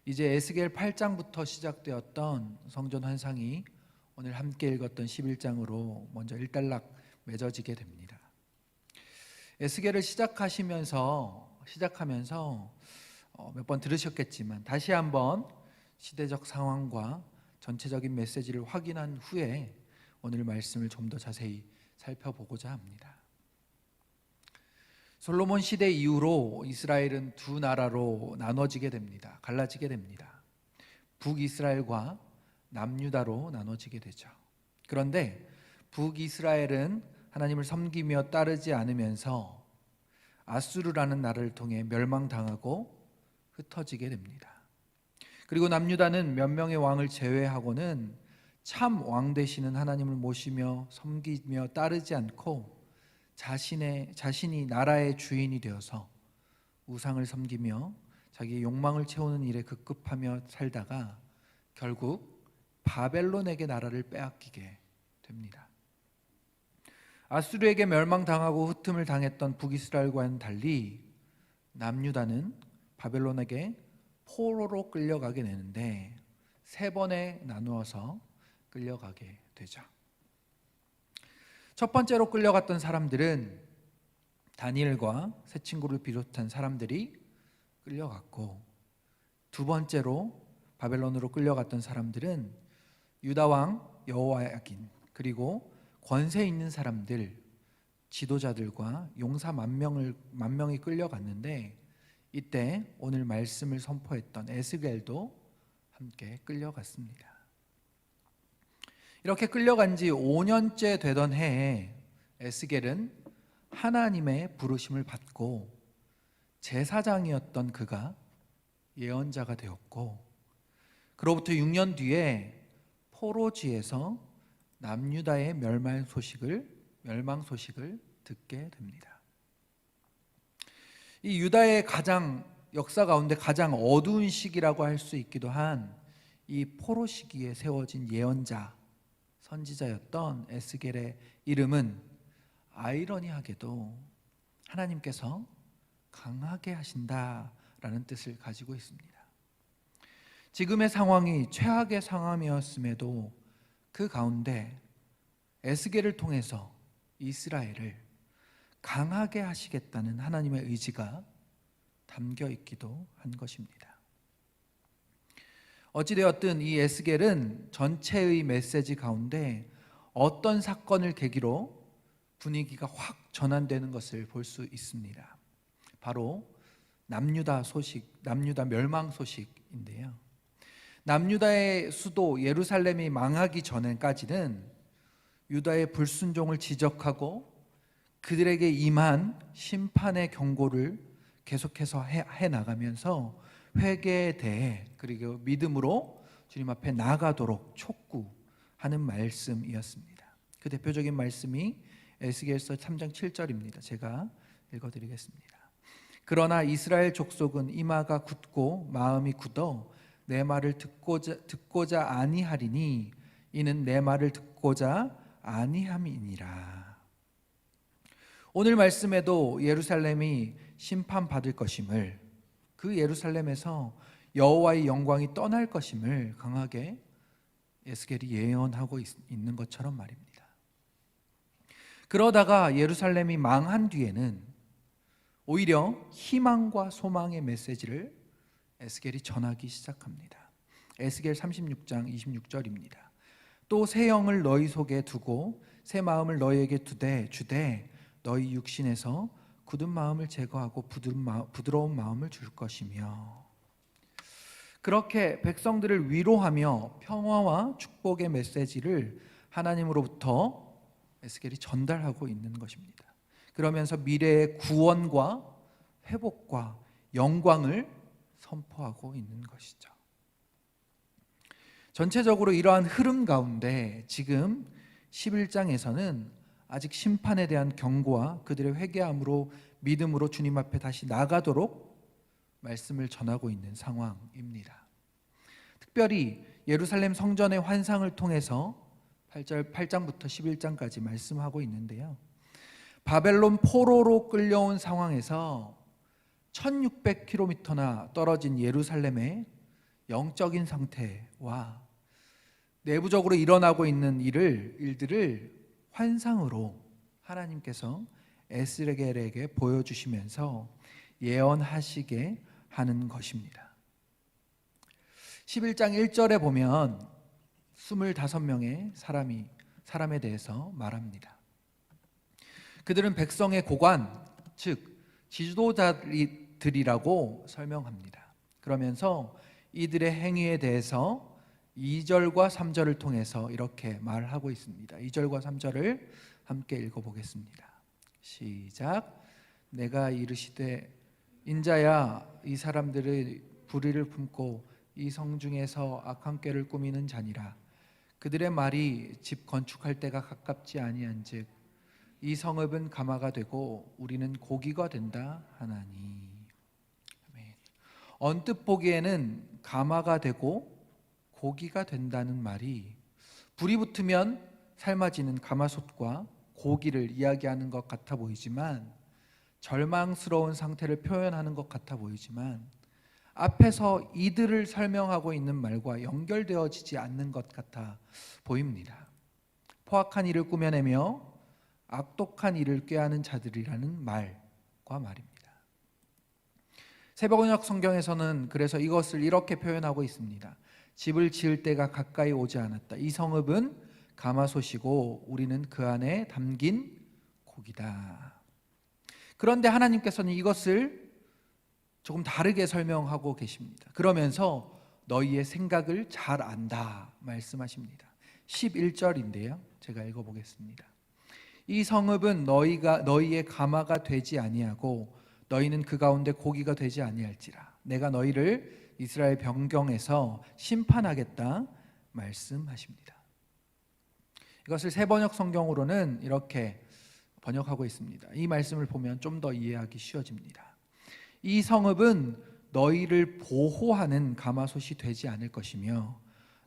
이제 에스겔 8장부터 시작되었던 성전 환상이 오늘 함께 읽었던 11장으로 먼저 일단락 맺어지게 됩니다. 에스겔을 시작하면서 몇 번 들으셨겠지만 다시 한번 시대적 상황과 전체적인 메시지를 확인한 후에 오늘 말씀을 좀 더 자세히 살펴보고자 합니다. 솔로몬 시대 이후로 이스라엘은 두 나라로 나눠지게 됩니다. 갈라지게 됩니다. 북이스라엘과 남유다로 나눠지게 되죠. 그런데 북이스라엘은 하나님을 섬기며 따르지 않으면서 아수르라는 나라를 통해 멸망당하고 흩어지게 됩니다. 그리고 남유다는 몇 명의 왕을 제외하고는 참 왕 되시는 하나님을 모시며 섬기며 따르지 않고 자신이 나라의 주인이 되어서 우상을 섬기며 자기의 욕망을 채우는 일에 급급하며 살다가 결국 바벨론에게 나라를 빼앗기게 됩니다. 아수르에게 멸망당하고 흩음을 당했던 북이스라엘과는 달리 남유다는 바벨론에게 포로로 끌려가게 되는데 세 번에 나누어서 끌려가게 되죠. 첫 번째로 끌려갔던 사람들은 다니엘과 세 친구를 비롯한 사람들이 끌려갔고, 두 번째로 바벨론으로 끌려갔던 사람들은 유다 왕 여호야긴 그리고 권세 있는 사람들, 지도자들과 용사 만 명이 끌려갔는데, 이때 오늘 말씀을 선포했던 에스겔도 함께 끌려갔습니다. 이렇게 끌려간 지 5년째 되던 해에 에스겔은 하나님의 부르심을 받고 제사장이었던 그가 예언자가 되었고, 그로부터 6년 뒤에 포로지에서 남유다의 멸망 소식을 듣게 됩니다. 이 유다의 역사 가운데 가장 어두운 시기라고 할 수 있기도 한 이 포로 시기에 세워진 예언자, 선지자였던 에스겔의 이름은 아이러니하게도 하나님께서 강하게 하신다라는 뜻을 가지고 있습니다. 지금의 상황이 최악의 상황이었음에도 그 가운데 에스겔을 통해서 이스라엘을 강하게 하시겠다는 하나님의 의지가 담겨 있기도 한 것입니다. 어찌되었든 이 에스겔은 전체의 메시지 가운데 어떤 사건을 계기로 분위기가 확 전환되는 것을 볼 수 있습니다. 바로 남유다 멸망 소식인데요. 남유다의 수도 예루살렘이 망하기 전까지는 유다의 불순종을 지적하고 그들에게 임한 심판의 경고를 계속해서 해 나가면서 회개에 대해 그리고 믿음으로 주님 앞에 나아가도록 촉구하는 말씀이었습니다. 그 대표적인 말씀이 에스겔서 3장 7절입니다. 제가 읽어드리겠습니다. 그러나 이스라엘 족속은 이마가 굳고 마음이 굳어 내 말을 듣고자 아니하리니 이는 내 말을 듣고자 아니함이니라. 오늘 말씀에도 예루살렘이 심판받을 것임을, 그 예루살렘에서 여호와의 영광이 떠날 것임을 강하게 에스겔이 예언하고 있는 것처럼 말입니다. 그러다가 예루살렘이 망한 뒤에는 오히려 희망과 소망의 메시지를 에스겔이 전하기 시작합니다. 에스겔 36장 26절입니다. 또 새 영을 너희 속에 두고 새 마음을 너희에게 주되 너희 육신에서 굳은 마음을 제거하고 부드러운 마음을 줄 것이며, 그렇게 백성들을 위로하며 평화와 축복의 메시지를 하나님으로부터 에스겔이 전달하고 있는 것입니다. 그러면서 미래의 구원과 회복과 영광을 선포하고 있는 것이죠. 전체적으로 이러한 흐름 가운데 지금 11장에서는 아직 심판에 대한 경고와 그들의 회개함으로 믿음으로 주님 앞에 다시 나가도록 말씀을 전하고 있는 상황입니다. 특별히 예루살렘 성전의 환상을 통해서 8장부터 11장까지 말씀하고 있는데요. 바벨론 포로로 끌려온 상황에서 1600km나 떨어진 예루살렘에 영적인 상태와 내부적으로 일어나고 있는 일들을 환상으로 하나님께서 에스겔에게 보여주시면서 예언하시게 하는 것입니다. 11장 1절에 보면 25명의 사람에 대해서 말합니다. 그들은 백성의 고관, 즉 지도자들이라고 설명합니다. 그러면서 이들의 행위에 대해서 2절과 3절을 통해서 이렇게 말하고 있습니다. 2절과 3절을 함께 읽어보겠습니다. 시작. 내가 이르시되 인자야, 이 사람들의 불의를 품고 이 성중에서 악한 꾀를 꾸미는 자니라. 그들의 말이 집 건축할 때가 가깝지 아니한즉 이 성읍은 가마가 되고 우리는 고기가 된다 하나니. 아멘. 언뜻 보기에는 가마가 되고 고기가 된다는 말이 불이 붙으면 삶아지는 가마솥과 고기를 이야기하는 것 같아 보이지만, 절망스러운 상태를 표현하는 것 같아 보이지만, 앞에서 이들을 설명하고 있는 말과 연결되어지지 않는 것 같아 보입니다. 포악한 일을 꾸며내며 악독한 일을 꾀하는 자들이라는 말과 말입니다. 새벽언약 성경에서는 그래서 이것을 이렇게 표현하고 있습니다. 집을 지을 때가 가까이 오지 않았다. 이 성읍은 가마솥이고 우리는 그 안에 담긴 고기다. 그런데 하나님께서는 이것을 조금 다르게 설명하고 계십니다. 그러면서 너희의 생각을 잘 안다 말씀하십니다. 11절인데요. 제가 읽어보겠습니다. 이 성읍은 너희의 가마가 되지 아니하고 너희는 그 가운데 고기가 되지 아니할지라. 내가 너희를 이스라엘 변경에서 심판하겠다 말씀하십니다. 이것을 새번역 성경으로는 이렇게 번역하고 있습니다. 이 말씀을 보면 좀 더 이해하기 쉬워집니다. 이 성읍은 너희를 보호하는 가마솥이 되지 않을 것이며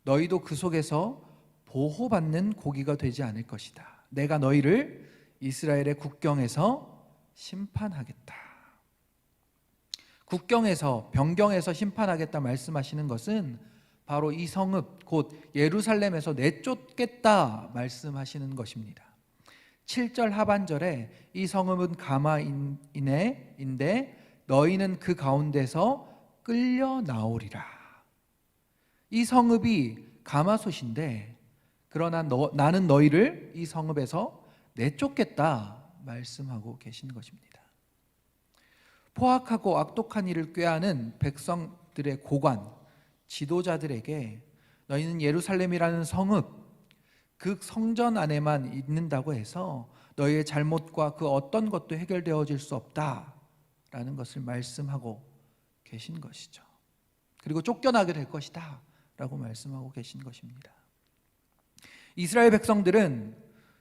너희도 그 속에서 보호받는 고기가 되지 않을 것이다. 내가 너희를 이스라엘의 국경에서 심판하겠다. 국경에서, 변경에서 심판하겠다 말씀하시는 것은 바로 이 성읍 곧 예루살렘에서 내쫓겠다 말씀하시는 것입니다. 7절 하반절에 이 성읍은 가마인데 너희는 그 가운데서 끌려 나오리라. 이 성읍이 가마솥인데 그러나 나는 너희를 이 성읍에서 내쫓겠다 말씀하고 계신 것입니다. 포악하고 악독한 일을 꾀하는 백성들의 고관, 지도자들에게 너희는 예루살렘이라는 성읍, 그 성전 안에만 있는다고 해서 너희의 잘못과 그 어떤 것도 해결되어질 수 없다라는 것을 말씀하고 계신 것이죠. 그리고 쫓겨나게 될 것이다 라고 말씀하고 계신 것입니다. 이스라엘 백성들은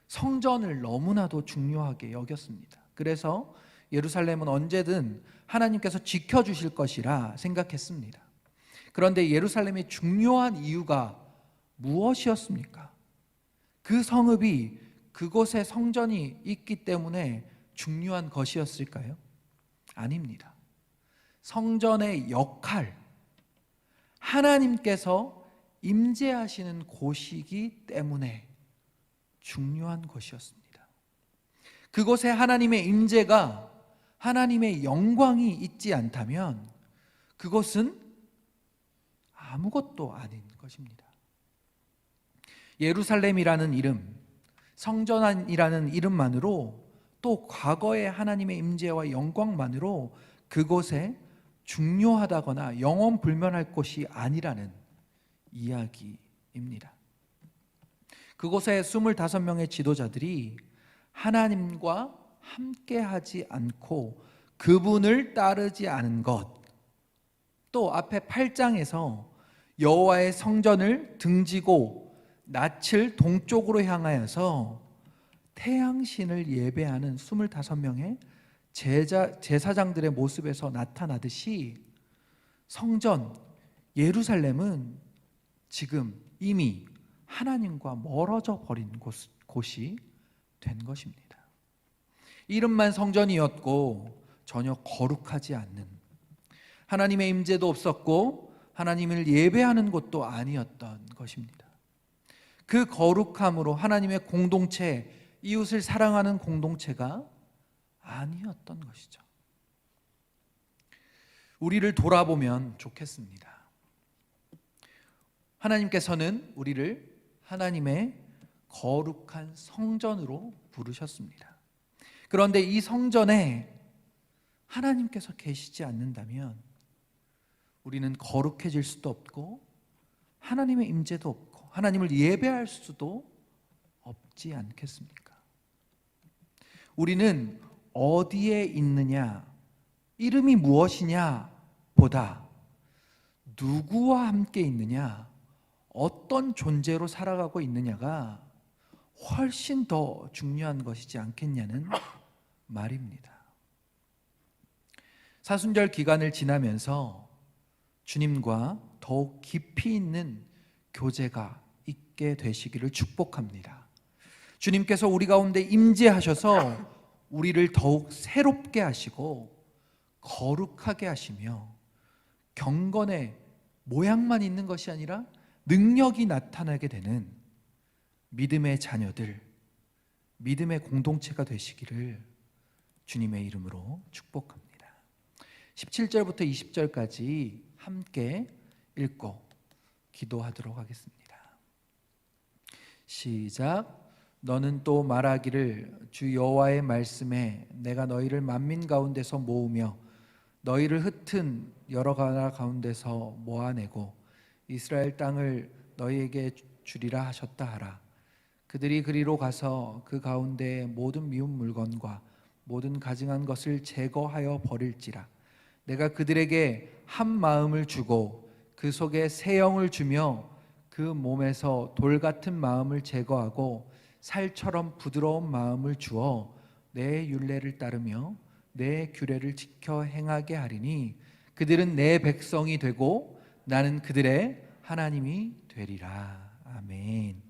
성전을 너무나도 중요하게 여겼습니다. 그래서 예루살렘은 언제든 하나님께서 지켜주실 것이라 생각했습니다. 그런데 예루살렘이 중요한 이유가 무엇이었습니까? 그 성읍이 그곳에 성전이 있기 때문에 중요한 것이었을까요? 아닙니다. 성전의 역할, 하나님께서 임재하시는 곳이기 때문에 중요한 것이었습니다. 그곳에 하나님의 임재가, 하나님의 영광이 있지 않다면 그것은 아무것도 아닌 것입니다. 예루살렘이라는 이름, 성전이라는 이름만으로, 또 과거의 하나님의 임재와 영광만으로 그곳에 중요하다거나 영원불면할 곳이 아니라는 이야기입니다. 그곳에 25명의 지도자들이 하나님과 함께하지 않고 그분을 따르지 않은 것, 또 앞에 8장에서 여호와의 성전을 등지고 낯을 동쪽으로 향하여서 태양신을 예배하는 25명의 제사장들의 모습에서 나타나듯이 성전 예루살렘은 지금 이미 하나님과 멀어져 버린 곳이 된 것입니다. 이름만 성전이었고 전혀 거룩하지 않는, 하나님의 임재도 없었고 하나님을 예배하는 곳도 아니었던 것입니다. 그 거룩함으로 하나님의 공동체, 이웃을 사랑하는 공동체가 아니었던 것이죠. 우리를 돌아보면 좋겠습니다. 하나님께서는 우리를 하나님의 거룩한 성전으로 부르셨습니다. 그런데 이 성전에 하나님께서 계시지 않는다면 우리는 거룩해질 수도 없고 하나님의 임재도 없고 하나님을 예배할 수도 없지 않겠습니까? 우리는 어디에 있느냐, 이름이 무엇이냐 보다 누구와 함께 있느냐, 어떤 존재로 살아가고 있느냐가 훨씬 더 중요한 것이지 않겠냐는 말입니다. 사순절 기간을 지나면서 주님과 더욱 깊이 있는 교제가 있게 되시기를 축복합니다. 주님께서 우리 가운데 임재하셔서 우리를 더욱 새롭게 하시고 거룩하게 하시며 경건의 모양만 있는 것이 아니라 능력이 나타나게 되는 믿음의 자녀들, 믿음의 공동체가 되시기를 주님의 이름으로 축복합니다. 17절부터 20절까지 함께 읽고 기도하도록 하겠습니다. 시작. 너는 또 말하기를 주 여호와의 말씀에 내가 너희를 만민 가운데서 모으며 너희를 흩은 여러 나라 가운데서 모아내고 이스라엘 땅을 너희에게 주리라 하셨다 하라. 그들이 그리로 가서 그 가운데 모든 미운 물건과 모든 가증한 것을 제거하여 버릴지라. 내가 그들에게 한 마음을 주고 그 속에 새 영을 주며 그 몸에서 돌 같은 마음을 제거하고 살처럼 부드러운 마음을 주어 내 율례를 따르며 내 규례를 지켜 행하게 하리니 그들은 내 백성이 되고 나는 그들의 하나님이 되리라. 아멘.